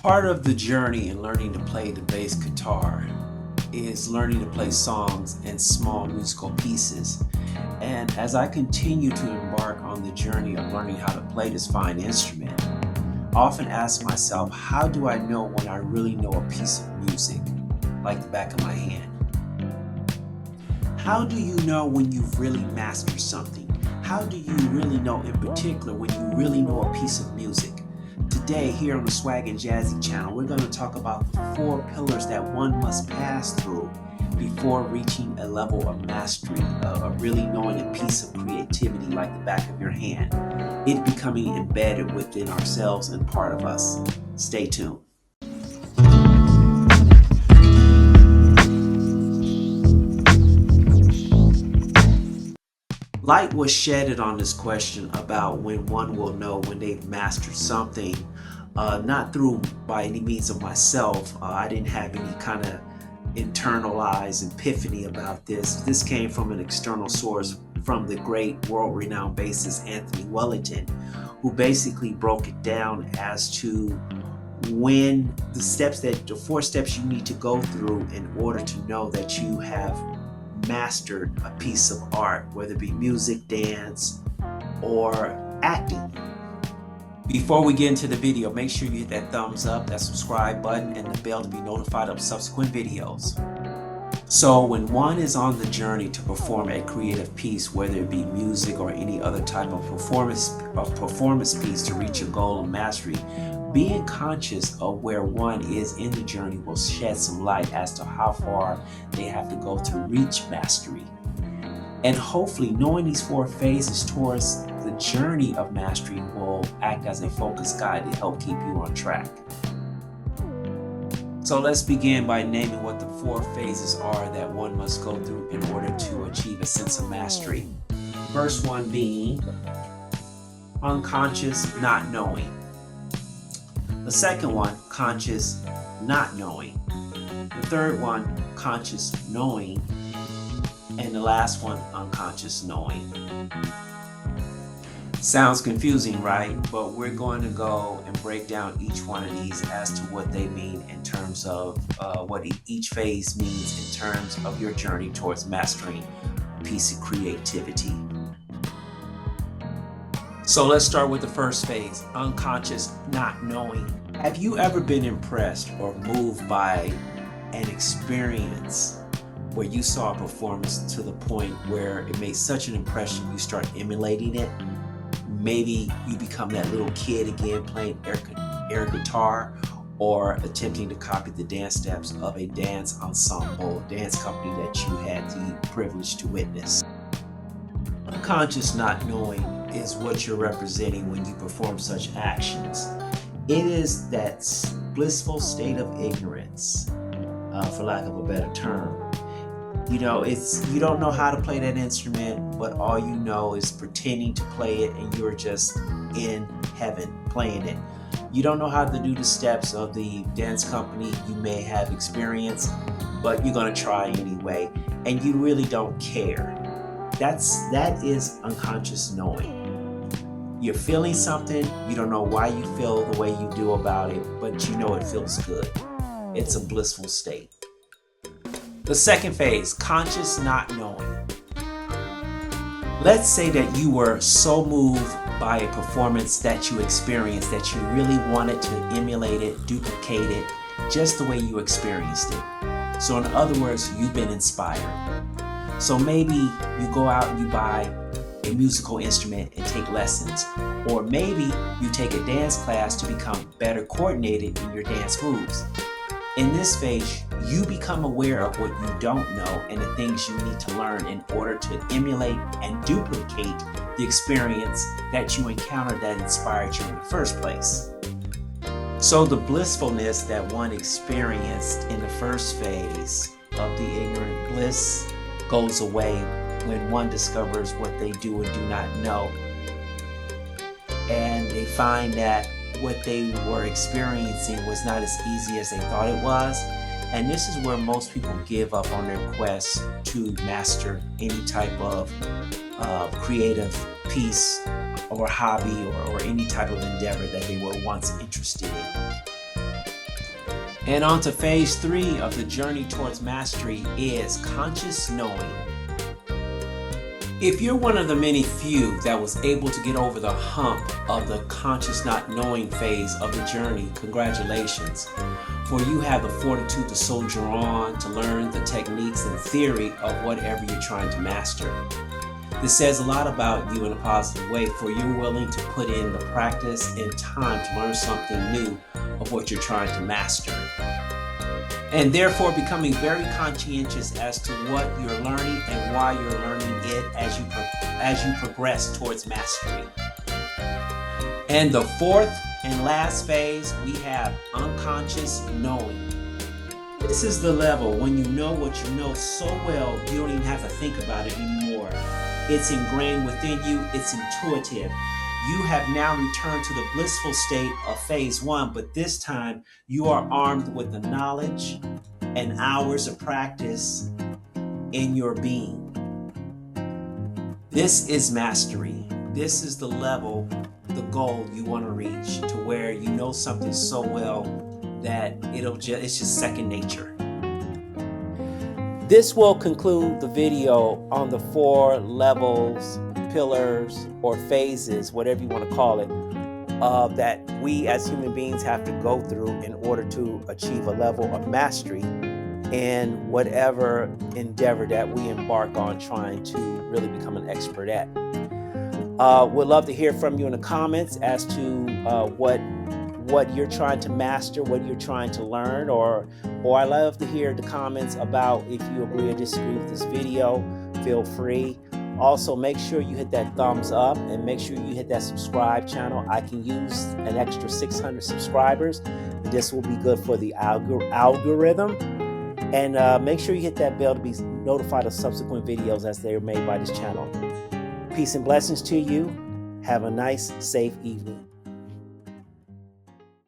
Part of the journey in learning to play the bass guitar is learning to play songs in small musical pieces. And as I continue to embark on the journey of learning how to play this fine instrument, I often ask myself, how do I know when I really know a piece of music like the back of my hand? How do you know when you've really mastered something? How do you really know in particular when you really know a piece of music? Today, here on the Swag and Jazzy channel, we're going to talk about the 4 pillars that one must pass through before reaching a level of mastery, of really knowing a piece of creativity like the back of your hand, it becoming embedded within ourselves and part of us. Stay tuned. Light was shedded on this question about when one will know when they've mastered something, not through by any means of myself. I didn't have any kind of internalized epiphany about this. This came from an external source, from the great world-renowned bassist Anthony Wellington, who basically broke it down as to when the 4 steps you need to go through in order to know that you have mastered a piece of art, whether it be music, dance, or acting. Before we get into the video, make sure you hit that thumbs up, that subscribe button, and the bell to be notified of subsequent videos. So when one is on the journey to perform a creative piece, whether it be music or any other type of performance piece to reach a goal of mastery, being conscious of where one is in the journey will shed some light as to how far they have to go to reach mastery. And hopefully knowing these 4 phases towards the journey of mastery will act as a focus guide to help keep you on track. So let's begin by naming what the 4 phases are that one must go through in order to achieve a sense of mastery. First one being unconscious not knowing. The second one, conscious not knowing. The third one, conscious knowing. And the last one, unconscious knowing. Sounds confusing, right? But we're going to go and break down each one of these as to what they mean in terms of what each phase means in terms of your journey towards mastering a piece of creativity. So let's start with the first phase, unconscious not knowing. Have you ever been impressed or moved by an experience where you saw a performance to the point where it made such an impression you start emulating it? Maybe you become that little kid again playing air guitar or attempting to copy the dance steps of a dance ensemble, dance company that you had the privilege to witness. Unconscious not knowing is what you're representing when you perform such actions. It is that blissful state of ignorance, for lack of a better term. You know, you don't know how to play that instrument, but all you know is pretending to play it, and you're just in heaven playing it. You don't know how to do the steps of the dance company you may have experienced, but you're going to try anyway, and you really don't care. That is unconscious knowing. You're feeling something, you don't know why you feel the way you do about it, but you know it feels good. It's a blissful state. The second phase, conscious not knowing. Let's say that you were so moved by a performance that you experienced that you really wanted to emulate it, duplicate it, just the way you experienced it. So in other words, you've been inspired. So maybe you go out and you buy a musical instrument and take lessons. Or maybe you take a dance class to become better coordinated in your dance moves. In this phase, you become aware of what you don't know and the things you need to learn in order to emulate and duplicate the experience that you encountered that inspired you in the first place. So the blissfulness that one experienced in the first phase of the ignorant bliss goes away when one discovers what they do and do not know, and they find that what they were experiencing was not as easy as they thought it was. And this is where most people give up on their quest to master any type of creative piece or hobby or any type of endeavor that they were once interested in. And on to phase 3 of the journey towards mastery is conscious knowing. If you're one of the many few that was able to get over the hump of the conscious not knowing phase of the journey, congratulations. For you have the fortitude to soldier on, to learn the techniques and theory of whatever you're trying to master. This says a lot about you in a positive way, for you're willing to put in the practice and time to learn something new of what you're trying to master. And therefore becoming very conscientious as to what you're learning and why you're learning it as you progress towards mastery. And the fourth and last phase, we have unconscious knowing. This is the level when you know what you know so well you don't even have to think about it anymore. It's ingrained within you, it's intuitive. You have now returned to the blissful state of phase 1, but this time you are armed with the knowledge and hours of practice in your being. This is mastery. This is the level, the goal you want to reach, to where you know something so well that it's just second nature. This will conclude the video on the 4 levels, pillars, or phases, whatever you want to call it, that we as human beings have to go through in order to achieve a level of mastery in whatever endeavor that we embark on trying to really become an expert at. We'd love to hear from you in the comments as to what you're trying to master, what you're trying to learn, or I love to hear the comments about if you agree or disagree with this video. Feel free. Also, make sure you hit that thumbs up and make sure you hit that subscribe channel. I can use an extra 600 subscribers. This will be good for the algorithm. And make sure you hit that bell to be notified of subsequent videos as they are made by this channel. Peace and blessings to you. Have a nice, safe evening.